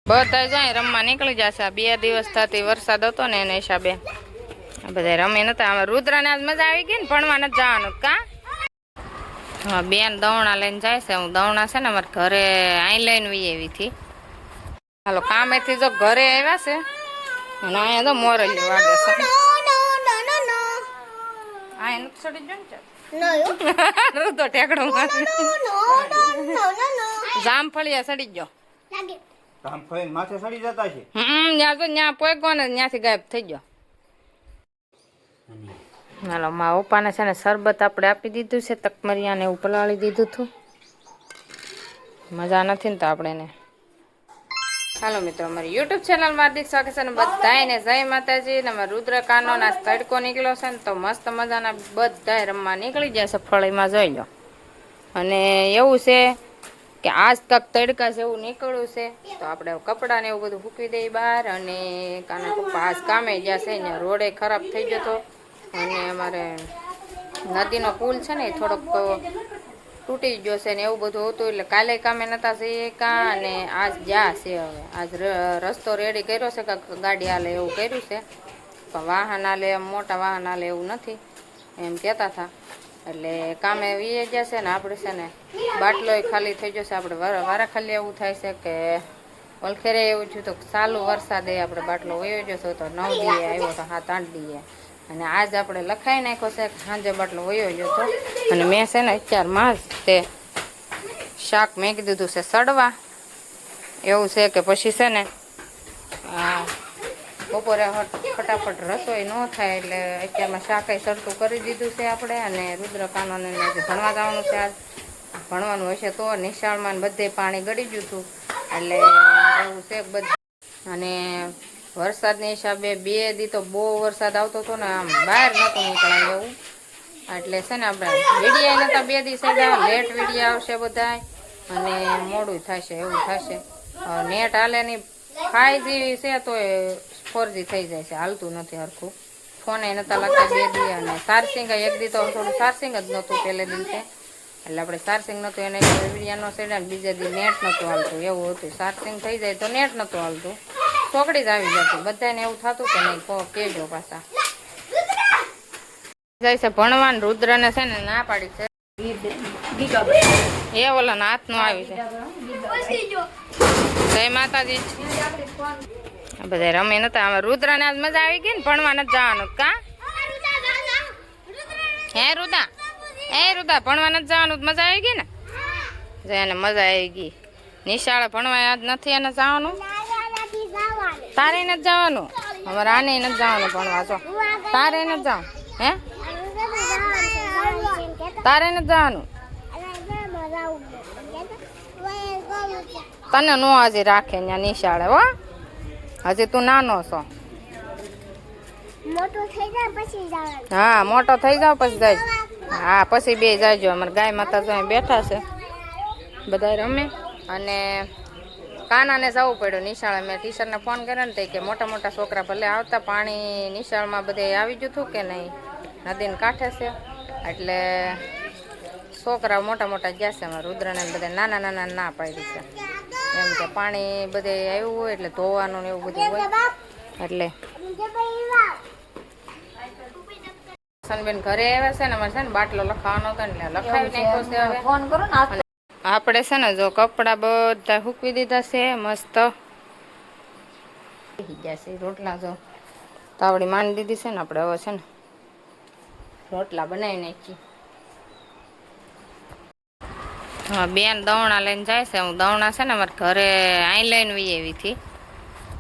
બધા જાય રમવા નીકળી જશે. 2 દિવસ થતી વરસાદ હતો ને એના હિસાબે બધા રમે નતા. હવે રુદ્રને આજ મજા આવી ગઈ ને, ભણવા નથી જવાનું કા? હા, બેન દવણા લઈને જાય છે. હું દવણા છે ને અમારે ઘરે અહીં લઈને વી એવી થી. હાલો કામેથી જો ઘરે આવ્યા છે અને અહીંયા તો મોરલી વાગે છે. આ એને સડી જો ને રુદ્ર ટેકડો મારે. જામફળિયા સડી ગયો. જામફળી માથે સડી જતા છે. ત્યાં તો ત્યાં પોઈકો ને ત્યાંથી ગાયબ થઈ ગયો. હાલો મા પપ્પાને છે ને શરબત આપણે આપી દીધું છે, તકમરિયાને એવું પલાળી દીધું હતું. મજા નથી ને તો આપણે એને. હાલો મિત્રો, અમારી યુટ્યુબ ચેનલમાં હાર્દિક સ્વાગત છે ને બધાને જય માતાજી. ને અમારા રુદ્રકાનો ના તડકો નીકળ્યો છે ને તો મસ્ત મજાના બધા રમવા નીકળી જાય છે. ફળીમાં જોઈ લો. અને એવું છે કે આજ તક તડકા છે એવું નીકળ્યું છે તો આપણે કપડાં ને એવું બધું ફૂકી દઈએ બહાર. અને કાના પપ્પા આજ કામે ગયા છે ને રોડે ખરાબ થઈ ગયો હતો અને અમારે નદીનો પુલ છે ને એ થોડોક તૂટી ગયો છે ને એવું બધું હતું. એટલે કાલે કામે નતા જઈએ કાં અને આજ ગયા છે. હવે આજ રસ્તો રેડી કર્યો છે કે ગાડી હાલે એવું કર્યું છે, પણ વાહન હાલે એમ મોટા વાહન હાલે એવું નથી એમ કહેતા હતા. એટલે કામે વીએ જશે ને આપણે છે ને બાટલો ખાલી થઈ જશે. આપણે વારા ખાલી એવું થાય છે કે વલખેરે એવું થયું તો ચાલુ વરસાદે આપણે બાટલો વયો જશો તો 9 દીએ આવ્યો તો 7-8 દીએ. અને આજ આપણે લખાઈ નાખ્યો છે કે સાંજે બાટલો વયો જતો. અને મેં છે ને અત્યારમાં જ તે શાક મેં કીધું છે સડવા એવું છે કે પછી છે ને બપોરે ફટાફટ રસોઈ ન થાય એટલે અત્યારમાં શાકાઈ સરતું કરી દીધું છે આપણે. અને રુદ્રકાનોને ભણવા જવાનું છે. આજ ભણવાનું હશે તો નિશાળમાં બધે પાણી ગળી ગયું હતું એટલે એવું છે બધું. અને વરસાદના હિસાબે 2 દી તો બહુ વરસાદ આવતો હતો ને આમ બહાર નહોતું નીકળાય એવું. એટલે છે ને આપણે વિડીયા નહોતા 2 દિવસ લેટ વિડીયા આવશે બધા અને મોડું થશે એવું થશે. નેટ હાલે નહીં 5G છે તો 4G થઈ જાય છે, હાલતું નથી હરખું. ફોને નહોતા લાગતા 2 દી અને ચાર્જિંગ 1 દી તો થોડું ચાર્જિંગ જ નહોતું પહેલે દિવસે. એટલે આપણે ચાર્જિંગ નહોતું એને વિડીયા નો સેડા. બીજા દી નેટ નહોતું હાલતું એવું હતું. ચાર્જિંગ થઈ જાય તો નેટ નહોતું હાલતું, ચોકડી જ આવી જતી. બધાને એવું થતું કે નહીં કહેજો પાછા. જાય છે ભણવાનું. રુદ્રને છે ને ના પાડી છે એ ઓલા હાથનું આવી છે. જય માતાજી. બધા રમે નતા. આમાં રુદ્રને આજ મજા આવી ગઈ ને, ભણવા નથી જવાનું કા? હે રુદા, ભણવા નથી જવાનું મજા આવી ગઈ ને? એને મજા આવી ગઈ. નિશાળે ભણવા આજ નથી એને જવાનું. તારે નથી જવાનું? અમારે આને નથી જવાનું ભણવા. જો તારે નથી જવાનું. હે તારે નથી જવાનું? તને નો હજી રાખે ત્યાં નિશાળે હો. હજી તું નાનો છો. હા મોટો થઈ જાવ પછી જાય. હા પછી 2 જાયજો. અમારે ગાય માતા તો બેઠા છે બધા રમે. અને કાનાને જવું પડ્યું નિશાળે. મેં ટીચરને ફોન કર્યો ને કે મોટા મોટા છોકરા ભલે આવતા, પાણી નિશાળમાં બધે આવી ગયું હતું કે નહીં, નદીને કાંઠે છે એટલે છોકરા મોટા મોટા ગયા છે. અમારા રુદ્રને બધા નાના નાના ના પાડી છે એમ કે પાણી બધે આવ્યું હોય એટલે ધોવાનું ને એવું બધું હોય. એટલે સનબેન ઘરે આવ્યા છે ને અમારે છે ને બાટલો લખાવાનો હતો એટલે લખાવી નાખ્યો છે. હવે ફોન કરો ને આપણે છે ને જો કપડાં બધા સૂકવી દીધા છે મસ્ત. રોટલા જો તાવડી માંડી દીધી છે ને આપણે. હવે છે ને રોટલા બનાવી નાખી. હા બેન દવણા લઈને જાય છે. હું દવણા છે ને અમારે ઘરે અહીં લઈને વી એવી થી.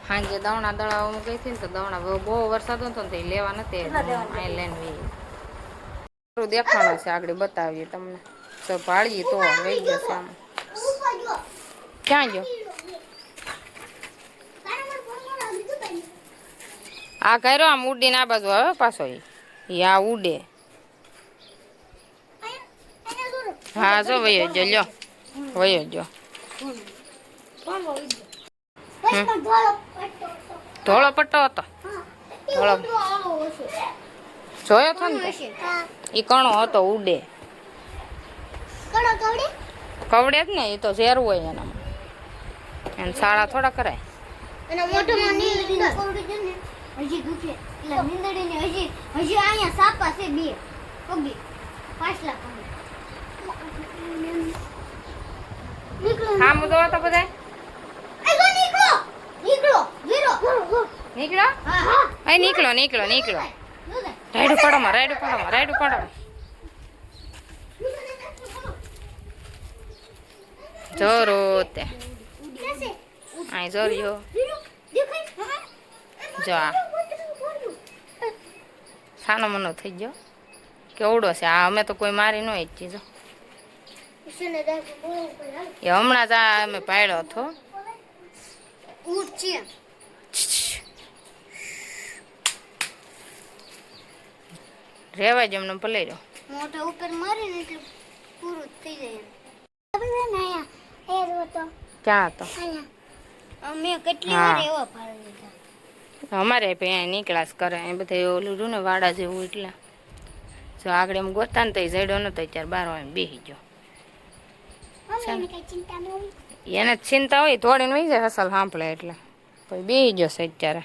સાંજે દવણા દળાવવા હું ગઈ હતી ને તો દવણા બહુ વરસાદ હતો ને તો એ લેવા નથી અહીં લઈને વી. દેખાણો છે આગળ બતાવીએ તમને તો ભાળીએ તો વહી જશે. આમ ક્યાં ગયો આ કર્યો? આમ ઉડીને આ બાજુ આવે પાછો. આ ઉડે. હા જો વયો જો. લ્યો વયો જો. ધોળો પટ્ટો હતો. ધોળો જોયો હતો ને એ કણો હતો ઉડે. કવડે જ ને એ તો ઝેર હોય એનામાં. એને શાળા થોડા કરાય. એના મોઢામાં નીંદડી કોરડી છે ને હજી દુખે એટલે નીંદડીને હજી અહીંયા સાપા છે બે પગે પાછલા પગે નીકળો હા મુદો તો બધા આયો નીકળો નીકળો વીરો નીકળો હા હા અહીં નીકળો નીકળો નીકળો રાઈડ પાડોમાં રાઈડ પાડોમાં રાઈડ પાડો જોરો તે કેસે અહીં જોરિયો વીરો દેખાય જો આ સાનો મનો થઈ ગયો કેવડો છે આ અમે તો કોઈ મારી ન ઈચ્છી જો ઈશને દાખલ બોલો કોઈ હાલ એ હમણાં જ આ અમે પાડ્યો હતો ઊંટ છે રેવા જ એમને ભલે રહ્યો મોઢા ઉપર મારીને એટલે પૂરું જ થઈ જાય આપણે ને આયા એ રોતો ક્યાં હતો આયા અમે કેટલી હા. વાર એવા પાડી દીધા અમારે અહીંયા નીકળાશ કરે એ બધા ઓલું રહ્યું ને વાડા જેવું એટલે જો આગળ એમ ગોતા ને તો એ જડ્યો નતો ત્યારે બાર વાગે બેસી ગયો મને કઈ ચિંતા ન હોય એને જ ચિંતા હોય થોડીને વહી જાય હસલ સાંભળે એટલે પછી બેસી ગયો છે અત્યારે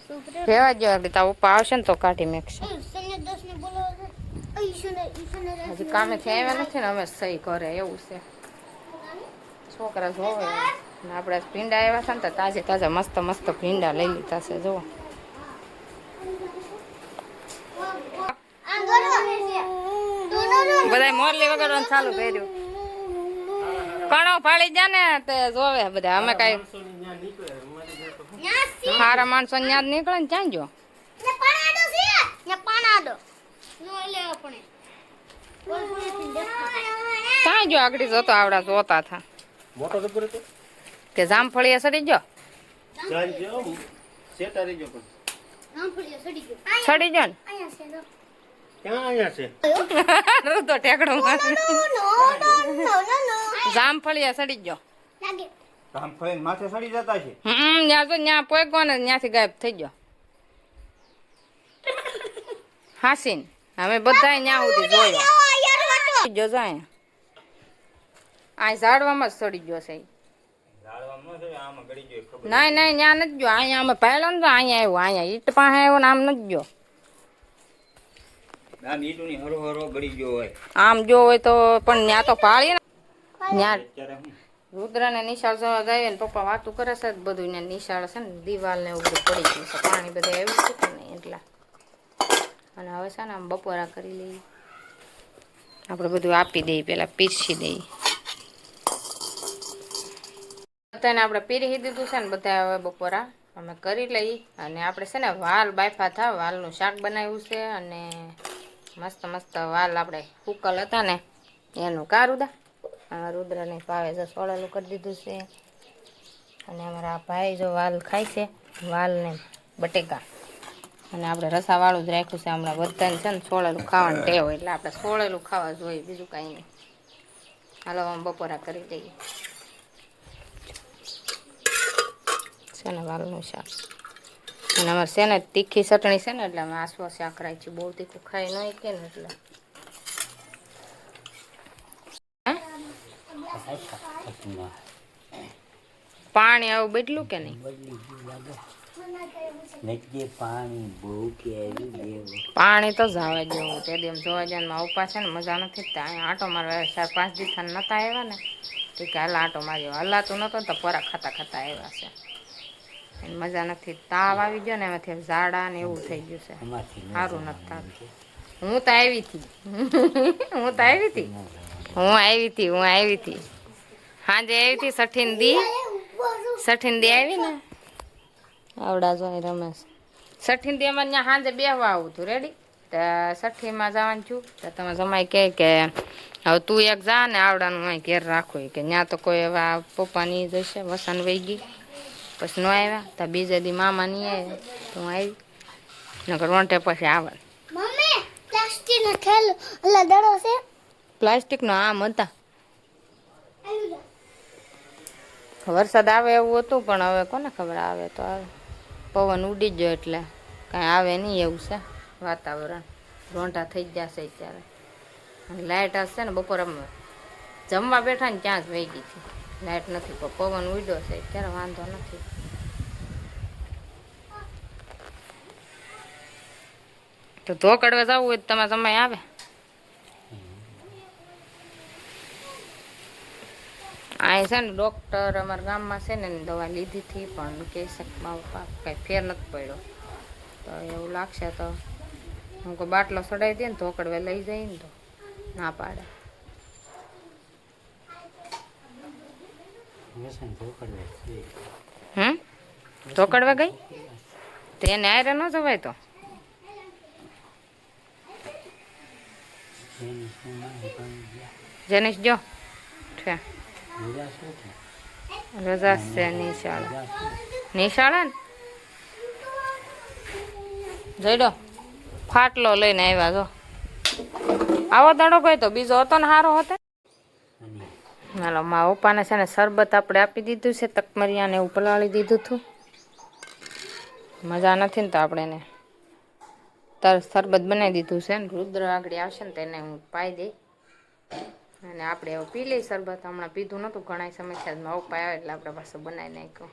સુપ્રે રહેવા જ આગળ તારા પપ્પા આવશે ને તો કાઢી મેકશે ઈશને 10 ને બોલાવો છે ઈશને હજી કામેથી આવ્યા નથી ને અમે સહી કરે એવું છે છોકરા જોવે ને આપણે ભીંડા આવ્યા છે ને તો તાજે તાજા મસ્ત મસ્ત ભીંડા લઈ લીધા છે જો આમ ગરવા છે તું નો બધા મોરલી વગાડવાનું ચાલુ કર્યું કણો ફાળી જા ને તે જોવે બધા અમે કઈ ન્યાસી સારા માણસો ન્યા જ નીકળે ને ત્યાં જો ને પાણાડો છે ને પાણાડો નો લે આપણે બોલ બોલ ત્યાં જો આગળ જોતો આવડા જોતા થા મોટો તો પૂરે તો કે જામફળીએ સડી ગયો ચાલ જો સેટા રહી ગયો પણ આમ ફળિયો સડી ગયો સડી ગયો ને અહીંયા છે તો ક્યાં અહીંયા છે તું તો ટેકડો માર નો જામફળીએ સડી ગયો લાગે કામ ફઈને માથે સડી જતા છે ત્યાં તો ત્યાં પોઈકો ને ત્યાંથી ગાયબ થઈ ગયો હાસીન અમે બધા ત્યાં સુધી જોયો જોજો અહીંયા આ ઝાડવામાં જ સડી ગયો છે ઈ. ઝાડવામાં ન છે આમાં ગળી ગયો ખબર નહીં નહીં ત્યાં નથી ગયો અહીંયા અમે પહેલો ને તો અહીંયા આવ્યો અહીંયા ઈટ પાસે આવ્યો ને આમ નથી ગયો આમ ઈટુની હરો હરો ગળી ગયો હોય આમ જો હોય તો પણ ત્યાં તો પાળી ને ત્યાં અત્યારે હું રુદ્ર ને નિશાળ જવા જાય ને પપ્પા વાતું કરે છે જ બધું ને નિશાળ છે ને દિવાલ ને એવું બધું પડી ગયું છે પાણી બધું આવ્યું છે ને એટલા અને હવે છે ને આમ બપોરા કરી લઈએ આપણે બધું આપી દઈએ પેલા પીરસી દઈએ બધાને આપણે પીરી દીધું છે ને બધા હવે બપોરા અમે કરી લઈ અને આપણે છે ને વાલ બાફા થા વાલનું શાક બનાવ્યું છે અને મસ્ત મસ્ત વાલ આપણે હુકલ હતા ને એનું કારુદા આ રુદ્રને ભાવે જો સોળેલું કરી દીધું છે અને અમારા ભાઈ જો વાલ ખાય છે વાલ ને બટેકા અને આપણે રસાવાળું જ રાખ્યું છે હમણાં બધાને છે ને સોળેલું ખાવાનું ટેવ હોય એટલે આપણે સોળેલું ખાવા જોઈએ બીજું કાંઈ નહીં હાલો આમ બપોરા કરી દઈએ છે ને વાલનું શાક અને અમારે છે ને તીખી ચટણી છે ને એટલે અમે આસવા શાક રાખી બહુ તીખું ખાઈ નહીં કે ને એટલે પાણી આવું બદલું કે નહીં પાણી તો જવા જેવું તે દી જોવા જવામાં ઉપા છે ને મજા નથી થતી અહીંયા આંટો મારવા 4-5 દિવસ નતા આવ્યા ને તો કે હાલ આંટો માર્યો હલાતું નતો તો પરા ખાતા ખાતા આવ્યા છે એને મજા નથી તાવ આવી ગયો ને એમાંથી ઝાડા ને એવું થઈ ગયું છે સારું નથી થતું હું તો આવી હતી સાંજે આવી હતી સઠીન દી આવી ને આવડા જોઈ રમેશ સઠ્ઠી દી અમારે ત્યાં સાંજે બેહવા આવું હતું રેડી તો સઠ્ઠીમાં જવાનું છું તો તમે જમાઈ કહે કે હવે તું એક જા ને આવડાનું અહીં ઘેર રાખો કે ત્યાં તો કોઈ એવા પપ્પાની જશે વસન વહી ગઈ પછી ન આવ્યા તો બીજા દી મામા નહીં આવ્યા તો હું આવી નકર વંટે પછી આવે મમ્મી પ્લાસ્ટિક નો થેલો અલા દડો છે પ્લાસ્ટિકનો આમ હતા આવી જા વરસાદ આવે એવું હતું પણ હવે કોને ખબર આવે તો આવે પવન ઉડી ગયો એટલે કાંઈ આવે નહીં એવું છે વાતાવરણ રોંઢા થઈ જશે અત્યારે અને લાઇટ હશે ને બપોર અમે જમવા બેઠા ને ત્યાં જ વહી ગઈ હતી લાઇટ નથી પણ પવન ઉડ્યો છે અત્યારે વાંધો નથી તો ધોકડવા જવું હોય તો તમારે સમય આવે. આ છે ને ડૉક્ટર અમારા ગામમાં છે ને દવા લીધી હતી પણ કહે છે કે મારો પાક કાંઈ ફેર નથી પડ્યો. તો એવું લાગશે તો હું કોઈ બાટલો ચડાવી દે ને ધોકડવે લઈ જઈએ ને તો ના પાડે. ધોકડવા ગઈ તો એને આયરે ન જવાય તો જનીશ જો છે રજા છે નિશાળા ને જઈડો ફાટલો લઈને આવ્યા જો. આવો દાડો ગયો તો બીજો હતો ને સારો હતો. હાલો મા પપ્પાને છે ને શરબત આપણે આપી દીધું છે તકમરિયાને એવું પલાળી દીધું હતું. મજા નથી ને તો આપણે એને તરત શરબત બનાવી દીધું છે ને રુદ્ર આગળ આવશે ને તેને હું પાઈ દઈ અને આપણે એવું પી લઈ શરબત. હમણાં પીધું નહોતું ઘણા સમય છે મારા પપ્પા આવે એટલે આપણે પાછું બનાવી નાખ્યું.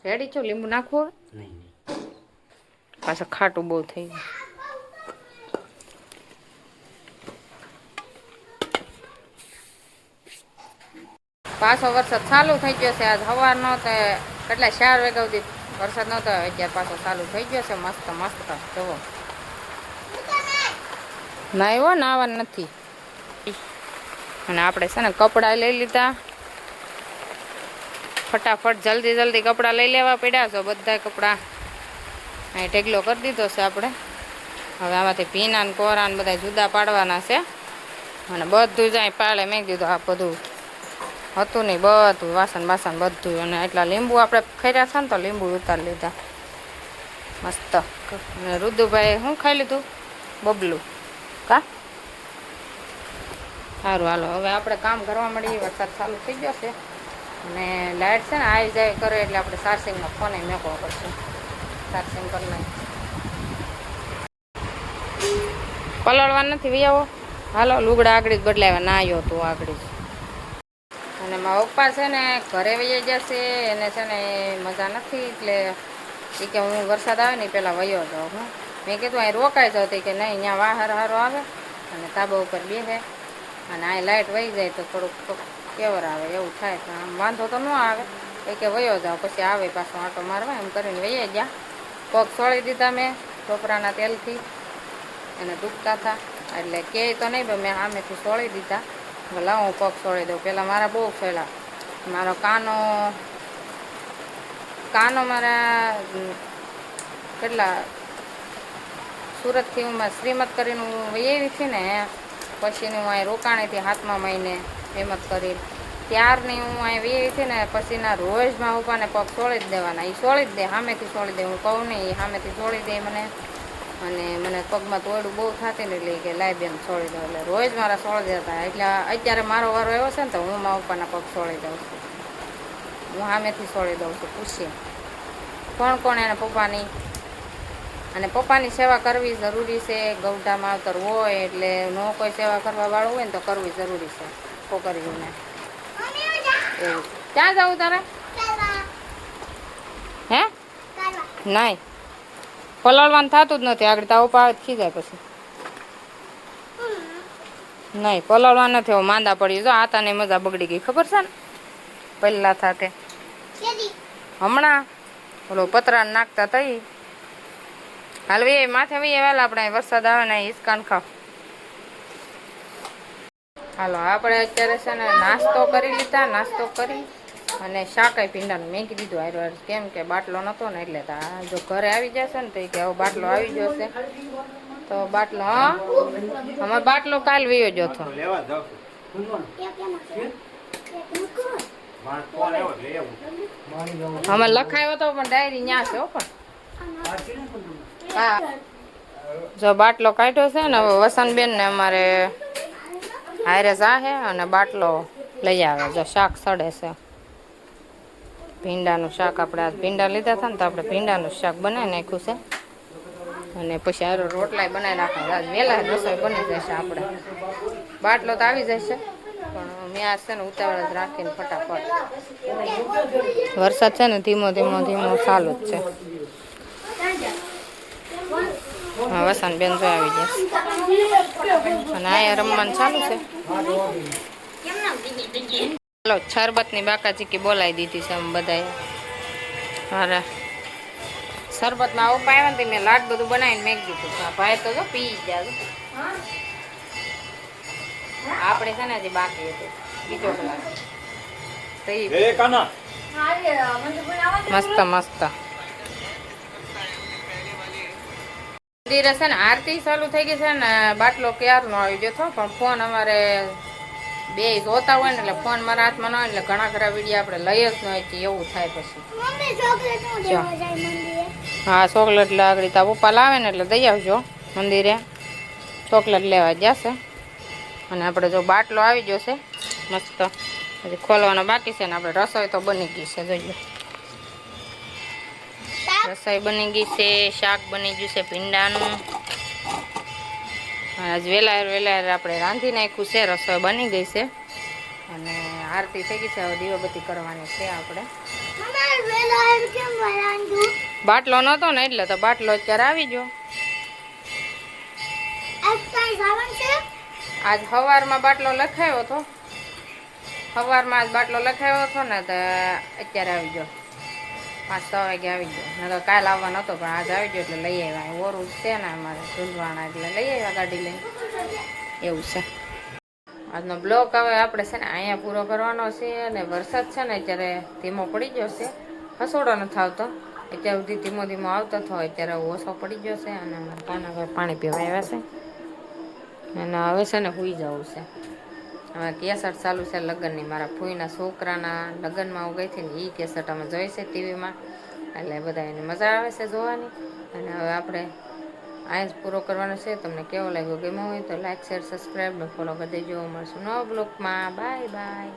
રેડી છો લીંબુ નાખવું હવે પાછું ખાટું બહુ થઈ ગયું. પાછો વરસાદ ચાલુ થઈ ગયો છે. આજ સવાર નો તો કેટલા 4 વાગ્યા સુધી વરસાદ નહોતો, અત્યારે પાછો ચાલુ થઈ ગયો છે. મસ્ત મસ્ત જુઓ નાહ્યો નાવાનું નથી. અને આપણે છે ને કપડાં લઈ લીધા ફટાફટ જલ્દી જલ્દી કપડાં લઈ લેવા પડ્યા છો. બધા કપડાં અહીં ઢેગલો કરી દીધો છે આપણે. હવે આમાંથી ભીના ને કોરા ને બધા જુદા પાડવાના છે અને બધું જ અહીં પાળે મેં દીધું. આ બધું હતું નહીં બધું વાસણ બાસણ બધું. અને એટલા લીંબુ આપણે ખાઈ છે ને તો લીંબુ ઉતારી લીધા મસ્ત. અને રુદુભાઈ શું ખાઈ લીધું બબલું કા સારું. હાલો હવે આપણે કામ કરવા મળીએ. વરસાદ ચાલુ થઈ ગયો છે અને લાઇટ છે ને આવી જાય કરે એટલે આપણે ચાર્જિંગનો ફોન મેકવો પડશે. ચાર્જિંગ કરી નાખ પલળવા નથી વિયાવો. હાલો લુગડા આગળ જ બદલાવ્યા ના આવ્યો તું આગળ જ. અને મારા પપ્પા છે ને ઘરે વહી જશે. એને છે ને મજા નથી એટલે એ કે હું વરસાદ આવે ને પહેલાં વયો જાઉં. હું મેં કીધું અહીં રોકાઈ જાઉં કે નહીં અહીંયા વાહર હારો આવે અને તાબા ઉપર બેસે અને અહીં લાઇટ વહી જાય તો થોડુંક કેવર આવે એવું થાય. પણ આમ વાંધો તો ન આવે એ કે વયો જાઓ પછી આવે પાછો આંટો મારવા એમ કરીને વહી ગયા. પગ સોળી દીધા મેં ટોપરાના તેલથી એને દુખતા હતા એટલે કહે તો નહીં ભાઈ મેં સામેથી સોળી દીધા. લાવ હું પગ સોળી દઉં. પહેલાં મારા બહુ સોળ્યા. મારો કાનો મારા કેટલા સુરતથી હું શ્રીમત કરીને હું વહી આવી હતી ને પછીની હું અહીં રોકાણીથી 7મા મહિને હિંમત કરી ત્યારની હું અહીં વહી આવી હતી ને પછીના રોજમાં ઉપાને પગ સોળી જ દેવાના. એ સોળી જ દે સામેથી સોળી દે. હું કહું નહીં એ સામેથી સોળી દે મને. અને મને પગમાં તોડું બહુ થતી ને એટલે કે લાઈ બેન સોળી દઉં એટલે રોજ મારા સોળી દેતા. એટલે અત્યારે મારો વારો એવો છે ને તો હું મારા પપ્પાના પગ સોળી દઉં છું. હું સામેથી સોળી દઉં છું. પૂછીએ કોણ કોણ એને પપ્પાની અને પપ્પાની સેવા કરવી જરૂરી છે. ગૌઢા માવતર હોય એટલે ન કોઈ સેવા કરવા વાળું હોય ને તો કરવી જરૂરી છે છોકરીઓને. એવું ક્યાં જવું તારે હે નહીં પલાળવાનું થતું જ નથી. આગળ તાવ પાવે ખીજાય પછી નહીં પલાળવા નથી. હવે માંદા પડી જો આતાની મજા બગડી ગઈ ખબર છે ને પહેલા થાતે હમણાં ઓલો પતરા નાખતા તઈ હાલ વે માથે વહીએ વહેલા આપણે વરસાદ આવે ને હિસકાન ખાવ. હાલો આપણે અત્યારે છે ને નાસ્તો કરી લીધા. નાસ્તો કરી અને શાકાઈ ભીંડાનું મેંકી દીધું હાર કેમ કે બાટલો નહોતો ને એટલે જો ઘરે આવી જશે ને તો કે હવે બાટલો આવી જશે તો બાટલો હા અમારે બાટલો કાલ વયો ગયો હતો. અમે લખાયો હતો પણ ડાયરી ન્યા છે હો. પણ હા જો બાટલો કાઢ્યો છે ને હવે વસંતબેન ને અમારે હારે જાહે અને બાટલો લઈ આવે. જો શાક સડે છે ભીંડાનું શાક. આપણે આ ભીંડા લીધા હતા ને તો આપણે ભીંડાનું શાક બનાવી નાખ્યું છે અને પછી આરો રોટલાય બનાવી નાખવા. વહેલા રસોઈ બની જશે. આપણે બાટલો તો આવી જશે પણ મેં આ છે ને ઉતાવળ જ રાખીને ફટાફટ. વરસાદ છે ને ધીમો ધીમો ધીમો ચાલુ જ છે. હા વસંત બેન જો આવી ગયા અને અહીંયા રમવાનું ચાલુ છે. ચાલો શરબતની બાકાચીકી બોલાવી દીધી છે અમે બધાએ. અરે શરબતમાં આવું પાયા ને મેં લાડ બધું બનાવીને મેં દીધું. ભાઈ તો જો પી ગયા. આપણે છે ને હજી બાકી હતું બીજો ગ્લાસ. મસ્ત મસ્ત મંદિરે છે ને આરતી ચાલુ થઈ ગઈ છે ને બાટલો ક્યારનો આવી ગયો હતો પણ ફોન અમારે બે જોતા હોય ને એટલે ફોન મારા હાથમાં ન હોય એટલે ઘણા ખરા વિડીયો આપણે લઈ જ ન હોય એવું થાય પછી. મમ્મી ચોકલેટ નો દેવા જાય મંદિરે. હા ચોકલેટ આગળ તા પપ્પા લાવે ને એટલે દઈ આવજો મંદિરે. ચોકલેટ લેવા જશે અને આપણે જો બાટલો આવી ગયો છે મસ્ત. હજી ખોલવાનો બાકી છે ને આપણે રસોઈ તો બની ગઈ છે. જોઈએ રસોઈ બની ગઈ છે. શાક બની ગયું છે ભીંડાનું. આજ વેલાયર આપણે રાંધી નાખ્યું છે. રસોઈ બની ગઈ છે અને આરતી થઈ ગઈ છે. હવે દીવાબત્તી કરવાની છે આપણે. મમ્મી વેલા કેમ રાંધું? બાટલો નહોતો ને એટલે તો બાટલો અત્યારે આવી ગયો. આજ કાઈ જવાનું છે? આજ સવારમાં બાટલો લખાયો હતો. સવારમાં આજ બાટલો લખાયો હતો ને તો અત્યારે આવી ગયો. 5-6 વાગે આવી ગયો. નકર કાલ આવવાનો હતો પણ આજ આવી ગયો એટલે લઈ આવ્યા. ઓરું છે ને અમારે ઢૂંઢવાના એટલે લઈ આવ્યા ગાડી લઈને. એવું છે આજનો બ્લોગ. હવે આપણે છે ને અહીંયા પૂરો કરવાનો છે અને વરસાદ છે ને અત્યારે ધીમો પડી ગયો છે. હસોડો નથી આવતો અત્યાર સુધી. ધીમો ધીમો આવતો હતો અત્યારે ઓછો પડી ગયો છે અને કાના ઘર પાણી પીવા આવ્યા છે અને હવે છે ને સૂઈ જવું છે. હવે કેસેટ ચાલુ છે લગ્નની. મારા ફૂઈના છોકરાના લગ્નમાં હું ગઈ હતી ને એ કેસેટ અમે જોઈ છે ટીવીમાં એટલે બધા એને મજા આવે છે જોવાની. અને હવે આપણે અહીંયા જ પૂરો કરવાનો છે. તમને કેવો લાગ્યો ગમ્યો હોય તો લાઈક શેર સબસ્ક્રાઈબ ને ફોલો કરી દેજો. મળશું નવા બ્લોગમાં. Bye bye.